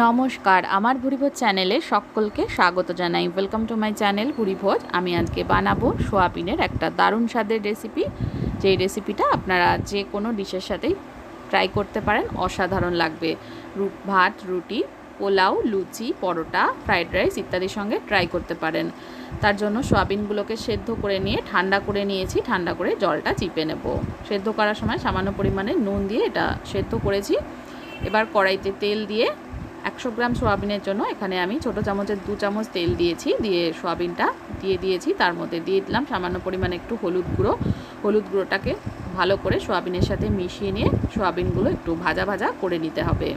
নমস্কার, আমার ভুরিভোজ চ্যানেলে সকলকে স্বাগত জানাই। Welcome to my channel Bhurivoj. আমি আজকে বানাবো সোয়াবিনের একটা দারুণ স্বাদের রেসিপি। যেই রেসিপিটা আপনারা যে কোনো ডিশের সাথেই ট্রাই করতে পারেন, অসাধারণ লাগবে। ভাত, রুটি, পোলাও, লুচি, পরোটা, ফ্রাইড রাইস ইত্যাদির সঙ্গে ট্রাই করতে পারেন। তার জন্য সোয়াবিনগুলোকে সেদ্ধ করে নিয়ে ঠান্ডা করে নিয়েছি। ঠান্ডা করে জলটা চিপে নেব। সেদ্ধ করার সময় সামান্য পরিমাণে নুন দিয়ে এটা সেদ্ধ করেছি। এবার কড়াইতে তেল দিয়ে 100 গ্রাম সোয়াবিনের জন্য এখানে আমি ছোটো চামচের 2 চামচ তেল দিয়েছি। দিয়ে সোয়াবিনটা দিয়ে দিয়েছি। তার মধ্যে দিয়ে দিলাম সামান্য পরিমাণে একটু হলুদ গুঁড়ো। হলুদ গুঁড়োটাকে ভালো করে সোয়াবিনের সাথে মিশিয়ে নিয়ে সোয়াবিনগুলো একটু ভাজা ভাজা করে নিতে হবে।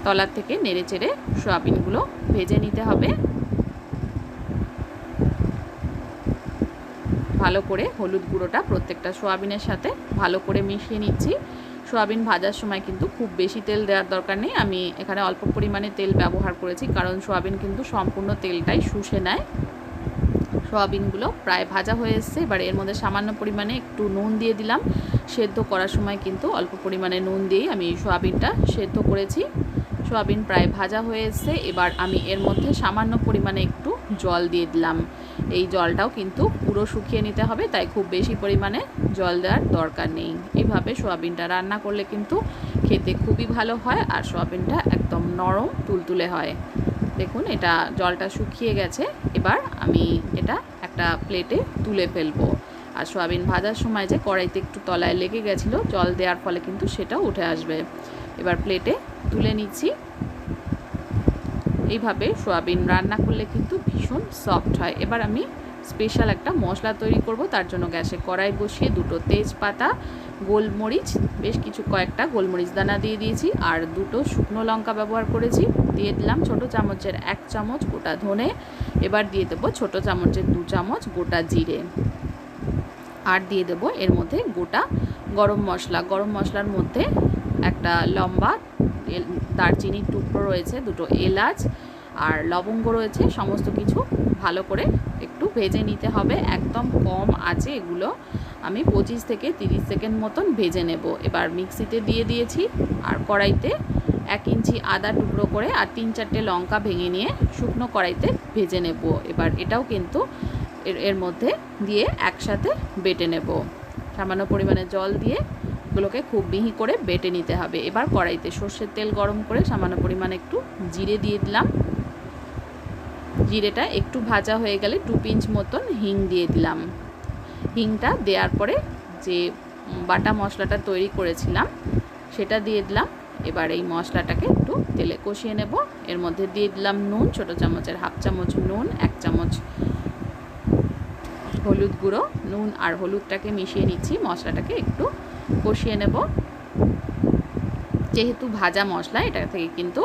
তলার থেকে নেড়ে চেড়ে সোয়াবিনগুলো ভেজে নিতে হবে। ভালো করে হলুদ গুঁড়োটা প্রত্যেকটা সোয়াবিনের সাথে ভালো করে মিশিয়ে নিচ্ছি। সোয়াবিন ভাজার সময় কিন্তু খুব বেশি তেল দেওয়ার দরকার নেই। আমি এখানে অল্প পরিমাণে তেল ব্যবহার করেছি, কারণ সোয়াবিন কিন্তু সম্পূর্ণ তেলটাই শুষে নেয়। সোয়াবিনগুলো প্রায় ভাজা হয়ে এসছে। এবার এর মধ্যে সামান্য পরিমাণে একটু নুন দিয়ে দিলাম। সেদ্ধ করার সময় কিন্তু অল্প পরিমাণে নুন দিয়েই আমি সোয়াবিনটা সেদ্ধ করেছি। সোয়াবিন প্রায় ভাজা হয়ে এসছে। এবার আমি এর মধ্যে সামান্য পরিমাণে একটু জল দিয়ে দিলাম। এই জলটাও কিন্তু পুরো শুকিয়ে নিতে হবে, তাই খুব বেশি পরিমাণে জল দেওয়ার দরকার নেই। এইভাবে সোয়াবিনটা রান্না করলে কিন্তু খেতে খুবই ভালো হয়, আর সোয়াবিনটা একদম নরম তুলতুলে হয়। দেখুন, এটা জলটা শুকিয়ে গেছে। এবার আমি এটা একটা প্লেটে তুলে ফেলবো। আর সোয়াবিন ভাজার সময় যে কড়াইতে একটু তলায় লেগে গেছিলো জল দেওয়ার ফলে কিন্তু সেটাও উঠে আসবে। এবার প্লেটে তুলে নিচ্ছি। এইভাবে সোয়াবিন রান্না করলে কিন্তু ভীষণ সফট হয়। এবার আমি স্পেশাল একটা মশলা তৈরি করব। তার জন্য গ্যাসে কড়াই বসিয়ে 2টো তেজপাতা, গোলমরিচ, বেশ কিছু কয়েকটা গোলমরিচ দানা দিয়ে দিয়েছি, আর 2টো শুকনো লঙ্কা ব্যবহার করেছি। দিয়ে দিলাম ছোটো চামচের 1 চামচ গোটা ধনে। এবার দিয়ে দেবো ছোটো চামচের 2 চামচ গোটা জিরে। আর দিয়ে দেবো এর মধ্যে গোটা গরম মশলা। গরম মশলার মধ্যে একটা লম্বা দারচিনির টুকরো রয়েছে, 2টো এলাচ আর লবঙ্গ রয়েছে। সমস্ত কিছু ভালো করে একটু ভেজে নিতে হবে। একদম কম আঁচে এগুলো আমি 25 থেকে 30 সেকেন্ড মতন ভেজে নেব। এবার মিক্সিতে দিয়ে দিয়েছি, আর কড়াইতে 1 ইঞ্চি আদা টুকরো করে আর 3-4টে লঙ্কা ভেঙে নিয়ে শুকনো কড়াইতে ভেজে নেব। এবার এটাও কিন্তু এর মধ্যে দিয়ে একসাথে বেটে নেব। সামান্য পরিমাণে জল দিয়ে এগুলোকে খুব মিহি করে বেটে নিতে হবে। এবার কড়াইতে সর্ষের তেল গরম করে সামান্য পরিমাণে একটু জিরে দিয়ে দিলাম। জিরেটা একটু ভাজা হয়ে গেলে 2 পিঞ্চ মতন হিং দিয়ে দিলাম। হিংটা দেওয়ার পরে যে বাটা মশলাটা তৈরি করেছিলাম সেটা দিয়ে দিলাম। এবার এই মশলাটাকে একটু তেলে কষিয়ে নেব। এর মধ্যে দিয়ে দিলাম নুন, ছোটো চামচের 1/2 চামচ নুন, 1 চামচ হলুদ গুঁড়ো। নুন আর হলুদটাকে মিশিয়ে নিচ্ছি। মশলাটাকে একটু কষিয়ে নেব। যেহেতু ভাজা মশলা, এটা থেকে কিন্তু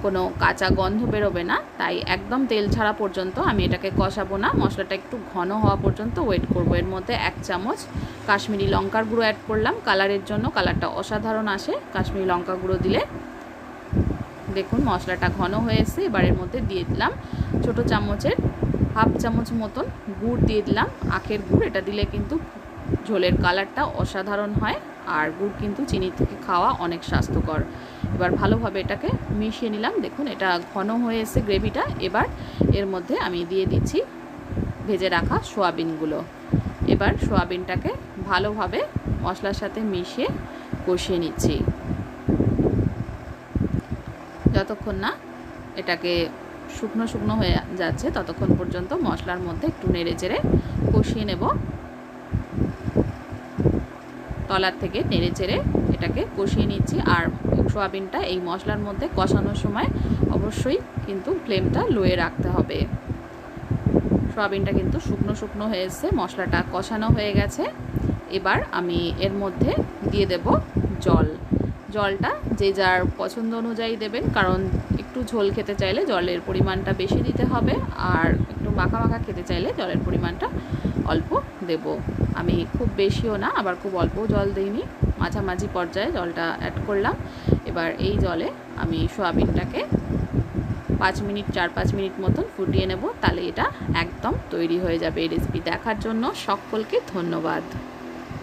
কোনো কাঁচা গন্ধ বেরোবে না, তাই একদম তেল ছাড়া পর্যন্ত আমি এটাকে কষাবো না। মশলাটা একটু ঘন হওয়া পর্যন্ত ওয়েট করব। এর মধ্যে 1 চামচ কাশ্মীরি লঙ্কার গুঁড়ো অ্যাড করলাম কালারের জন্য। কালারটা অসাধারণ আসে কাশ্মীরি লঙ্কা গুঁড়ো দিলে। দেখুন মশলাটা ঘন হয়ে এসে এবার এর মধ্যে দিয়ে দিলাম ছোটো চামচের 1/2 চামচ মতন গুড় দিয়ে দিলাম। আখের গুড়, এটা দিলে কিন্তু ঝোলের কালারটা অসাধারণ হয়, আর গুড় কিন্তু চিনির থেকে খাওয়া অনেক স্বাস্থ্যকর। এবার ভালোভাবে এটাকে মিশিয়ে নিলাম। দেখুন এটা ঘন হয়ে এসে গ্রেভিটা। এবার এর মধ্যে আমি দিয়ে দিচ্ছি ভেজে রাখা সোয়াবিনগুলো। এবার সোয়াবিনটাকে ভালোভাবে মশলার সাথে মিশিয়ে কষিয়ে নিচ্ছি, যতক্ষণ না এটাকে শুকনো শুকনো হয়ে যাচ্ছে ততক্ষণ পর্যন্ত মশলার মধ্যে একটু নেড়ে চেড়ে কষিয়ে নেব। তলার থেকে নেড়ে চেড়ে এটাকে কষিয়ে নিচ্ছি। আর সোয়াবিনটা এই মশলার মধ্যে কষানোর সময় অবশ্যই কিন্তু ফ্লেমটা লোয়ে রাখতে হবে। সোয়াবিনটা কিন্তু শুকনো শুকনো হয়ে এসছে, মশলাটা কষানো হয়ে গেছে। এবার আমি এর মধ্যে দিয়ে দেব জল। জলটা যে যার পছন্দ অনুযায়ী দেবেন, কারণ একটু ঝোল খেতে চাইলে জলের পরিমাণটা বেশি দিতে হবে, আর একটু মাখা মাখা খেতে চাইলে জলের পরিমাণটা অল্প দেব। আমি খুব বেশিও না, আবার খুব অল্পও জল দিইনি, মাঝামাঝি পর্যায়ে জলটা অ্যাড করলাম। এবার এই জলে আমি সোয়াবিনটাকে 4-5 মিনিট মতন ফুটিয়ে নেব। তাহলে এটা একদম তৈরি হয়ে যাবে। এই রেসিপি দেখার জন্য সকলকে ধন্যবাদ।